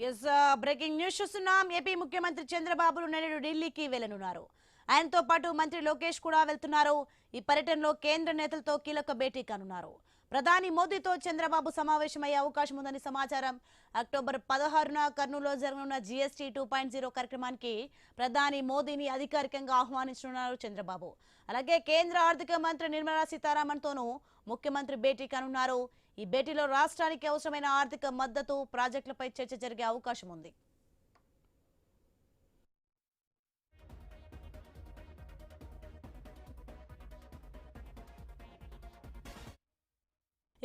Yes breaking news చూస్తున్నాం. AP ముఖ్యమంత్రి చంద్రబాబు నేడు ఢిల్లీకి వెళ్లనున్నారు. ఆయనతో పాటు మంత్రి లోకేష్ కూడా వెళ్తున్నారు. ఈ పర్యటనలో కేంద్ర నేతలతో కీలక భేటీ కానున్నారు. ప్రధాని మోదీతో చంద్రబాబు సమావేశమయ్యే అవకాశం ఉందని సమాచారం. అక్టోబర్ 16న కర్నూలులో జరగనున్న జీఎస్టీ 2.0 కార్యక్రమానికి ప్రధాని మోదీని అధికారికంగా ఆహ్వానించనున్నారు చంద్రబాబు. అలాగే కేంద్ర ఆర్థిక మంత్రి నిర్మలా సీతారామన్తోనూ ముఖ్యమంత్రి భేటీ కానున్నారు. ఈ భేటీలో రాష్ట్రానికి అవసరమైన ఆర్థిక మద్దతు ప్రాజెక్టులపై చర్చ జరిగే అవకాశం ఉంది.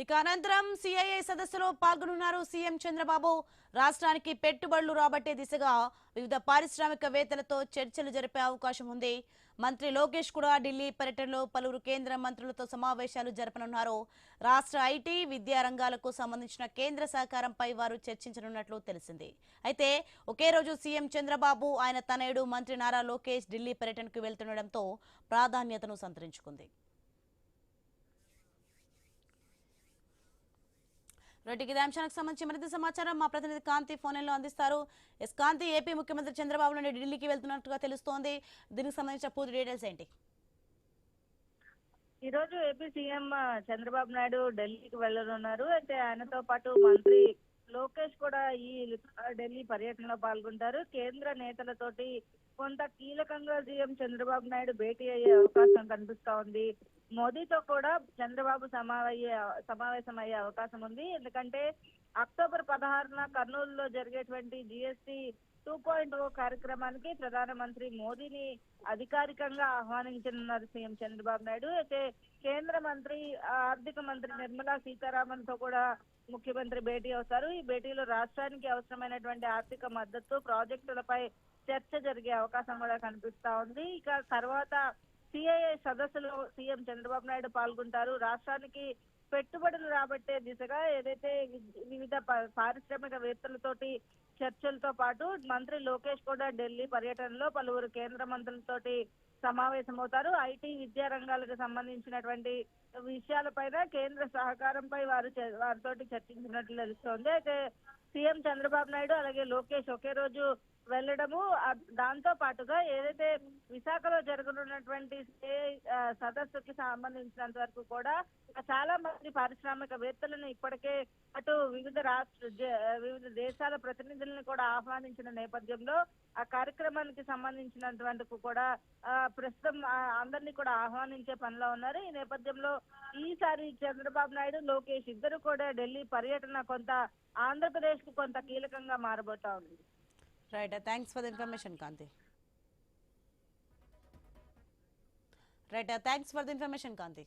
ఇక అనంతరం సిఐఐ సదస్సులో పాల్గొనున్నారు సీఎం చంద్రబాబు. రాష్ట్రానికి పెట్టుబడులు రాబట్టే దిశగా వివిధ పారిశ్రామికవేత్తలతో చర్చలు జరిపే అవకాశం ఉంది. మంత్రి లోకేష్ కూడా ఢిల్లీ పర్యటనలో పలువురు కేంద్ర మంత్రులతో సమావేశాలు జరపనున్నారు. రాష్ట్ర ఐటీ, విద్యా రంగాలకు సంబంధించిన కేంద్ర సహకారంపై వారు చర్చించనున్నట్లు తెలిసింది. అయితే ఒకే రోజు సీఎం చంద్రబాబు, ఆయన తనయుడు మంత్రి నారా లోకేష్ ఢిల్లీ పర్యటనకు వెళ్తుండటంతో ప్రాధాన్యతను సంతరించుకుంది. ఇదే అంశానికి సంబంధించి మరింత సమాచారం మా ప్రతినిధి కాంతి ఫోన్ లో అందిస్తారు. ఎస్ కాంతి, ఏపీ ముఖ్యమంత్రి చంద్రబాబు నాయుడు ఢిల్లీకి వెళ్తున్నట్టుగా తెలుస్తోంది. దీనికి సంబంధించిన పూర్తి డీటెయిల్స్ ఏంటి? ఈ రోజు ఏపీ సీఎం చంద్రబాబు నాయుడు ఢిల్లీకి వెళ్లనున్నారు. అయితే ఆయనతో పాటు మంత్రి లోకేష్ కూడా ఈ ఢిల్లీ పర్యటనలో పాల్గొంటారు. కేంద్ర నేతలతోటి కొంత కీలకంగా సీఎం చంద్రబాబు నాయుడు భేటీ అయ్యే అవకాశం కనిపిస్తా ఉంది. మోదీతో కూడా చంద్రబాబు సమావేశం అయ్యే అవకాశం ఉంది. ఎందుకంటే అక్టోబర్ 16న కర్నూలులో జరిగేటువంటి జీఎస్టీ 2.0 కార్యక్రమానికి ప్రధానమంత్రి మోదీని అధికారికంగా ఆహ్వానించనున్నారు సీఎం చంద్రబాబు నాయుడు. అయితే కేంద్ర మంత్రి ఆర్థిక మంత్రి నిర్మలా సీతారామన్ తో కూడా ముఖ్యమంత్రి భేటీ అవుతారు. ఈ భేటీలో రాష్ట్రానికి అవసరమైనటువంటి ఆర్థిక మద్దతు ప్రాజెక్టులపై చర్చ జరిగే అవకాశం కూడా కనిపిస్తా ఉంది. ఇక తర్వాత సిఐఐ సదస్సులో సీఎం చంద్రబాబు నాయుడు పాల్గొంటారు. రాష్ట్రానికి పెట్టుబడులు రాబట్టే దిశగా ఏదైతే వివిధ పారిశ్రామికవేత్తలతోటి చర్చలతో పాటు మంత్రి లోకేష్ కూడా ఢిల్లీ పర్యటనలో పలువురు కేంద్ర మంత్రులతోటి సమావేశమవుతారు. ఐటీ, విద్యా రంగాలకు సంబంధించినటువంటి విషయాలపైన కేంద్ర సహకారంపై వారితోటి చర్చించినట్లు తెలుస్తోంది. అయితే సీఎం చంద్రబాబు నాయుడు అలాగే లోకేష్ ఒకే రోజు వెళ్లడము, దాంతో పాటుగా ఏదైతే విశాఖలో జరగనున్నటువంటి సదస్సుకి సంబంధించినంత వరకు కూడా చాలా మంది పారిశ్రామికవేత్తలను ఇప్పటికే అటు వివిధ దేశాల ప్రతినిధులను కూడా ఆహ్వానించిన నేపథ్యంలో ఆ కార్యక్రమానికి సంబంధించినటువంటి కూడా ప్రస్తుతం అందరినీ కూడా ఆహ్వానించే పనిలో ఉన్నారు. ఈ నేపథ్యంలో ఈసారి చంద్రబాబు నాయుడు, లోకేష్ ఇద్దరు కూడా ఢిల్లీ పర్యటన కొంత ఆంధ్రప్రదేశ్ కు కొంత కీలకంగా మారబోతా ఉంది. Right. Thanks for the information, Kanti. Right. Thanks for the information, Kanti.